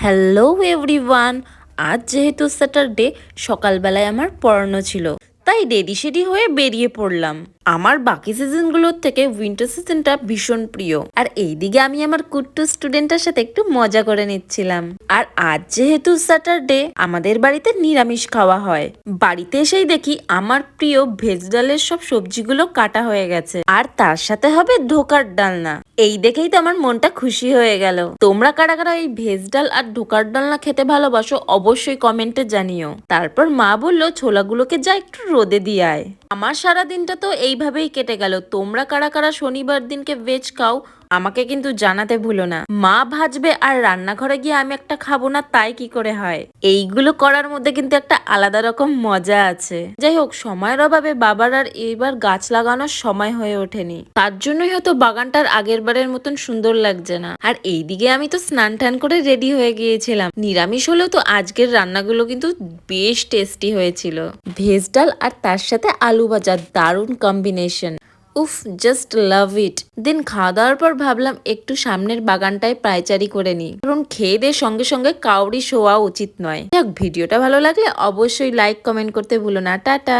Hello everyone. আজ যেহেতু Saturday, সকালবেলায় আমার পড়ানো ছিল, তাই রেডি সেডি হয়ে বেরিয়ে পড়লাম। আমার বাকি সিজনগুলোর থেকে উইন্টার সিজনটা ভীষণ প্রিয়। আর এইদিকে আমি আমার কুট্টু স্টুডেন্টের সাথে একটু মজা করে নিচ্ছিলাম। আর আজ যেহেতু স্যাটারডে, আমাদের বাড়িতে নিরামিষ খাওয়া হয়। বাড়িতে এসেই দেখি আমার প্রিয় ভেজ ডালের সব সবজিগুলো কাটা হয়ে গেছে, আর তার সাথে হবে ঢোকার ডালনা। এই দেখেই তো আমার মনটা খুশি হয়ে গেল। তোমরা কারা কারা এই ভেজ ডাল আর ঢোকার ডালনা খেতে ভালোবাসো অবশ্যই কমেন্টে জানিও। তারপর মা বললো ছোলাগুলোকে যা একটু রোদে দিয়ে আয়। আমার সারা দিনটা তো এইভাবেই কেটে গেল। তোমরা কারা কারা শনিবার দিনকে ভেজ খাও আমাকে কিন্তু জানাতে ভুলো না। মা ভাজবে আর রান্নাঘরে গিয়ে আমি একটা খাবো না, তাই কি করে হয়? এইগুলো করার মধ্যে কিন্তু একটা আলাদা রকম মজা আছে। যাই হোক, সময়ের অভাবে বাবার আর এবার গাছ লাগানোর সময় হয়ে ওঠেনি, তার জন্যই হয়তো বাগানটার আগের বারের মতন সুন্দর লাগছে না। আর এইদিকে আমি তো স্নান টান করে রেডি হয়ে গিয়েছিলাম। নিরামিষ হলেও তো আজকের রান্নাগুলো কিন্তু বেশ টেস্টি হয়েছিল। ভেজ ডাল আর তার সাথে আলু ভাজা, দারুণ কম্বিনেশন। উফ, জাস্ট লাভ ইট। দিন খাওয়া দাওয়ার পর ভাবলাম একটু সামনের বাগানটায় পায়চারি করে নিই, কারণ খেয়ে দিয়ে সঙ্গে সঙ্গে কাউরি শোয়া উচিত নয়। যাক, ভিডিওটা ভালো লাগলে অবশ্যই লাইক কমেন্ট করতে ভুলো না। টাটা।